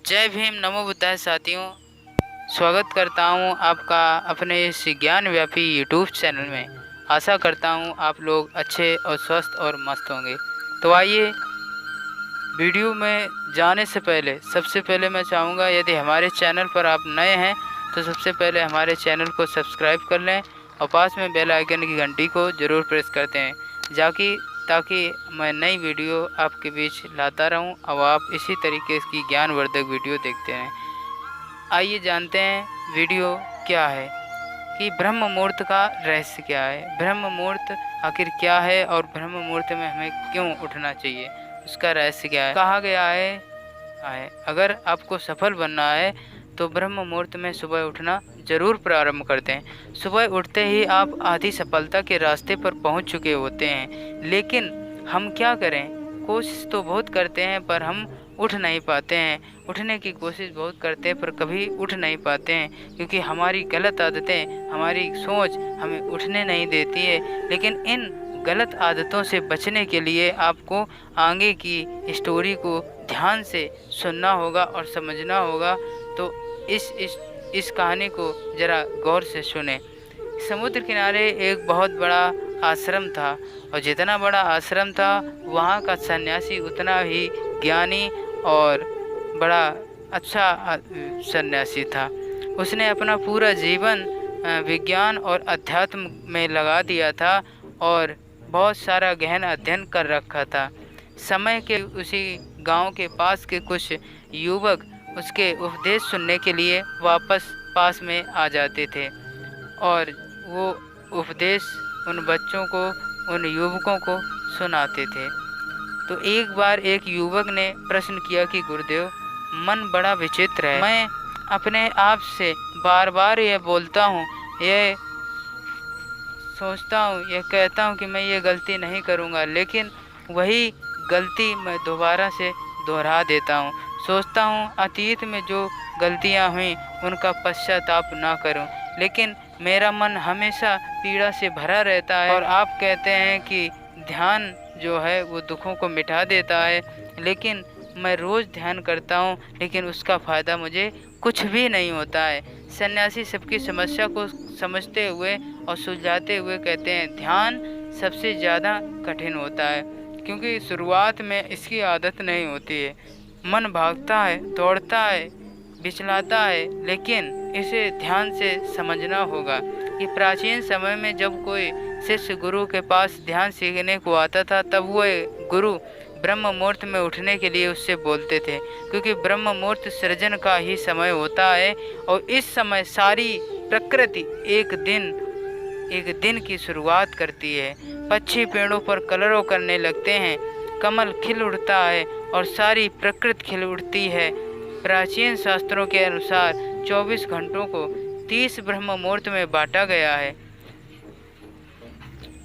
जय भीम, नमो बुद्धाय साथियों। स्वागत करता हूं आपका अपने इस ज्ञान व्यापी यूट्यूब चैनल में। आशा करता हूं आप लोग अच्छे और स्वस्थ और मस्त होंगे। तो आइए, वीडियो में जाने से पहले सबसे पहले मैं चाहूँगा, यदि हमारे चैनल पर आप नए हैं तो सबसे पहले हमारे चैनल को सब्सक्राइब कर लें और पास में बेल आइकन की घंटी को ज़रूर प्रेस करते हैं ताकि मैं नई वीडियो आपके बीच लाता रहूं और आप इसी तरीके की ज्ञानवर्धक वीडियो देखते रहें। आइए जानते हैं वीडियो क्या है कि ब्रह्म मुहूर्त का रहस्य क्या है। ब्रह्म मुहूर्त आखिर क्या है और ब्रह्म मुहूर्त में हमें क्यों उठना चाहिए, उसका रहस्य क्या है। कहा गया है अगर आपको सफल बनना है तो ब्रह्म मुहूर्त में सुबह उठना जरूर प्रारंभ कर दें। सुबह उठते ही आप आधी सफलता के रास्ते पर पहुंच चुके होते हैं, लेकिन हम क्या करें, कोशिश तो बहुत करते हैं पर हम उठ नहीं पाते हैं। उठने की कोशिश बहुत करते हैं पर कभी उठ नहीं पाते हैं, क्योंकि हमारी गलत आदतें, हमारी सोच हमें उठने नहीं देती है। लेकिन इन गलत आदतों से बचने के लिए आपको आगे की स्टोरी को ध्यान से सुनना होगा और समझना होगा। तो इस कहानी को ज़रा गौर से सुने। समुद्र किनारे एक बहुत बड़ा आश्रम था, और जितना बड़ा आश्रम था वहाँ का सन्यासी उतना ही ज्ञानी और बड़ा अच्छा सन्यासी था। उसने अपना पूरा जीवन विज्ञान और अध्यात्म में लगा दिया था और बहुत सारा गहन अध्ययन कर रखा था। समय के उसी गांव के पास के कुछ युवक उसके उपदेश सुनने के लिए वापस पास में आ जाते थे, और वो उपदेश उन बच्चों को, उन युवकों को सुनाते थे। तो एक बार एक युवक ने प्रश्न किया कि गुरुदेव, मन बड़ा विचित्र है। मैं अपने आप से बार बार ये बोलता हूँ, ये सोचता हूँ, ये कहता हूँ कि मैं ये गलती नहीं करूँगा, लेकिन वही गलती मैं दोबारा से दोहरा देता हूँ। सोचता हूँ अतीत में जो गलतियाँ हुई उनका पश्चाताप ना करूँ, लेकिन मेरा मन हमेशा पीड़ा से भरा रहता है। और आप कहते हैं कि ध्यान जो है वो दुखों को मिटा देता है, लेकिन मैं रोज़ ध्यान करता हूँ लेकिन उसका फ़ायदा मुझे कुछ भी नहीं होता है। सन्यासी सबकी समस्या को समझते हुए और सुलझाते हुए कहते हैं, ध्यान सबसे ज़्यादा कठिन होता है, क्योंकि शुरुआत में इसकी आदत नहीं होती है। मन भागता है, दौड़ता है, बिचलाता है, लेकिन इसे ध्यान से समझना होगा कि प्राचीन समय में जब कोई शिष्य गुरु के पास ध्यान सीखने को आता था, तब वह गुरु ब्रह्म मुहूर्त में उठने के लिए उससे बोलते थे, क्योंकि ब्रह्म मुहूर्त सृजन का ही समय होता है और इस समय सारी प्रकृति एक दिन की शुरुआत करती है। पक्षी पेड़ों पर कलरव करने लगते हैं, कमल खिल उठता है और सारी प्रकृति खिल उठती है। प्राचीन शास्त्रों के अनुसार 24 घंटों को 30 ब्रह्म मुहूर्त में बांटा गया है।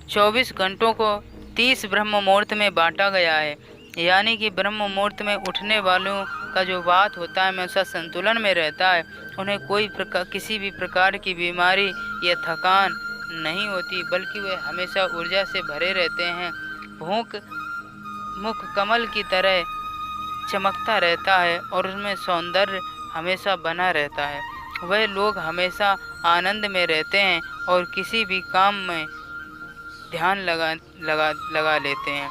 24 घंटों को 30 ब्रह्म मुहूर्त में बांटा गया है, यानी कि ब्रह्म मुहूर्त में उठने वालों का जो बात होता है हमेशा संतुलन में रहता है। उन्हें किसी भी प्रकार की बीमारी या थकान नहीं होती, बल्कि वे हमेशा ऊर्जा से भरे रहते हैं। मुख कमल की तरह चमकता रहता है और उसमें सौंदर्य हमेशा बना रहता है। वह लोग हमेशा आनंद में रहते हैं और किसी भी काम में ध्यान लगा लेते हैं।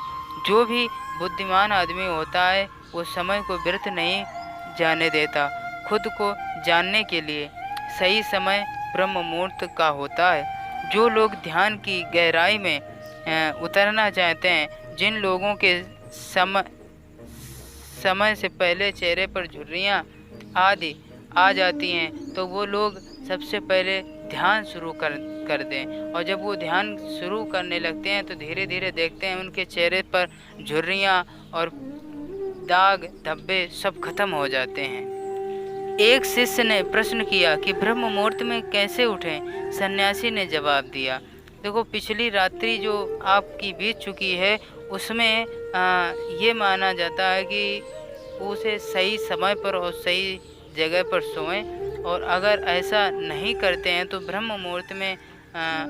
जो भी बुद्धिमान आदमी होता है वो समय को व्यर्थ नहीं जाने देता। खुद को जानने के लिए सही समय ब्रह्म मुहूर्त का होता है। जो लोग ध्यान की गहराई में उतरना चाहते हैं, जिन लोगों के समय से पहले चेहरे पर झुर्रियाँ आदि आ जाती हैं, तो वो लोग सबसे पहले ध्यान शुरू कर दें। और जब वो ध्यान शुरू करने लगते हैं तो धीरे धीरे देखते हैं उनके चेहरे पर झुर्रियाँ और दाग धब्बे सब खत्म हो जाते हैं। एक शिष्य ने प्रश्न किया कि ब्रह्म मुहूर्त में कैसे उठें। सन्यासी ने जवाब दिया, देखो, पिछली रात्रि जो आपकी बीत चुकी है उसमें ये माना जाता है कि उसे सही समय पर और सही जगह पर सोएं, और अगर ऐसा नहीं करते हैं तो ब्रह्म मुहूर्त में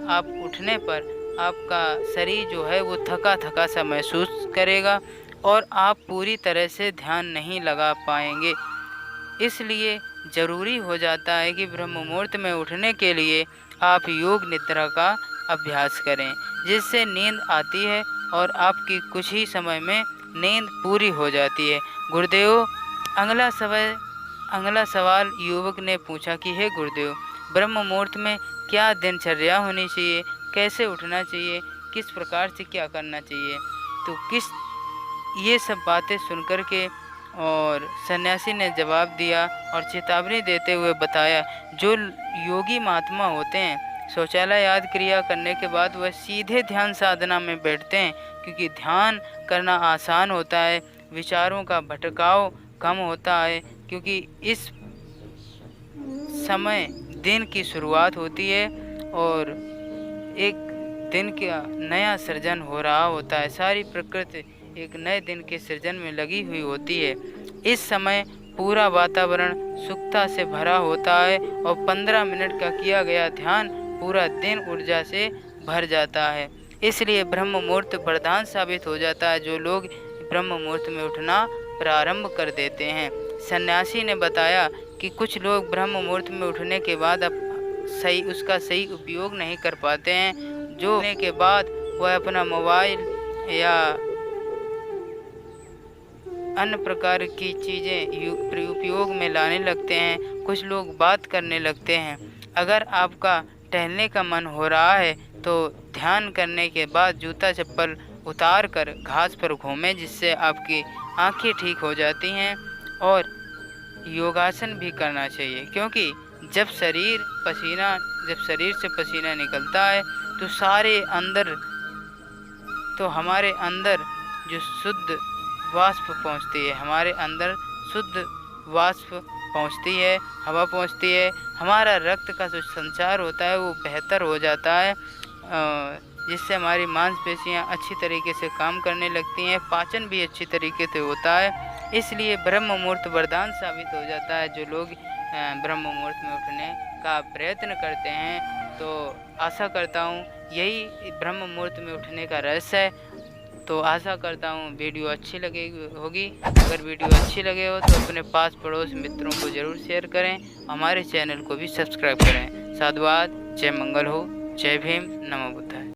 आप उठने पर आपका शरीर जो है वो थका थका सा महसूस करेगा और आप पूरी तरह से ध्यान नहीं लगा पाएंगे। इसलिए ज़रूरी हो जाता है कि ब्रह्म मुहूर्त में उठने के लिए आप योग निद्रा का अभ्यास करें, जिससे नींद आती है और आपकी कुछ ही समय में नींद पूरी हो जाती है। गुरुदेव, अगला सवाल युवक ने पूछा कि हे गुरुदेव, ब्रह्म मुहूर्त में क्या दिनचर्या होनी चाहिए, कैसे उठना चाहिए, किस प्रकार से क्या करना चाहिए। तो ये सब बातें सुनकर के और सन्यासी ने जवाब दिया और चेतावनी देते हुए बताया, जो योगी महात्मा होते हैं शौचालय याद क्रिया करने के बाद वह सीधे ध्यान साधना में बैठते हैं, क्योंकि ध्यान करना आसान होता है, विचारों का भटकाव कम होता है, क्योंकि इस समय दिन की शुरुआत होती है और एक दिन का नया सृजन हो रहा होता है। सारी प्रकृति एक नए दिन के सृजन में लगी हुई होती है। इस समय पूरा वातावरण सुखता से भरा होता है और 15 मिनट का किया गया ध्यान पूरा दिन ऊर्जा से भर जाता है। इसलिए ब्रह्म मुहूर्त वरदान साबित हो जाता है, जो लोग ब्रह्म मुहूर्त में उठना प्रारंभ कर देते हैं। सन्यासी ने बताया कि कुछ लोग ब्रह्म मुहूर्त में उठने के बाद उसका सही उपयोग नहीं कर पाते हैं, जो होने के बाद वह अपना मोबाइल या अन्य प्रकार की चीज़ें उपयोग में लाने लगते हैं। कुछ लोग बात करने लगते हैं। अगर आपका टहलने का मन हो रहा है तो ध्यान करने के बाद जूता चप्पल उतार कर घास पर घूमें, जिससे आपकी आंखें ठीक हो जाती हैं। और योगासन भी करना चाहिए, क्योंकि जब शरीर से पसीना निकलता है तो हमारे अंदर जो शुद्ध वाष्प पहुंचती है, हवा पहुंचती है, हमारा रक्त का जो संचार होता है वो बेहतर हो जाता है, जिससे हमारी मांसपेशियां अच्छी तरीके से काम करने लगती हैं, पाचन भी अच्छी तरीके से होता है। इसलिए ब्रह्म मुहूर्त वरदान साबित हो जाता है। जो लोग ब्रह्म मुहूर्त में उठने का प्रयत्न करते हैं, तो आशा करता हूँ यही ब्रह्म मुहूर्त में उठने का रहस्य है। तो आशा करता हूँ वीडियो अच्छी लगी होगी। अगर वीडियो अच्छी लगे हो तो अपने पास पड़ोस मित्रों को ज़रूर शेयर करें, हमारे चैनल को भी सब्सक्राइब करें। साधुवाद, जय मंगल हो, जय भीम, नमो बुद्धाय।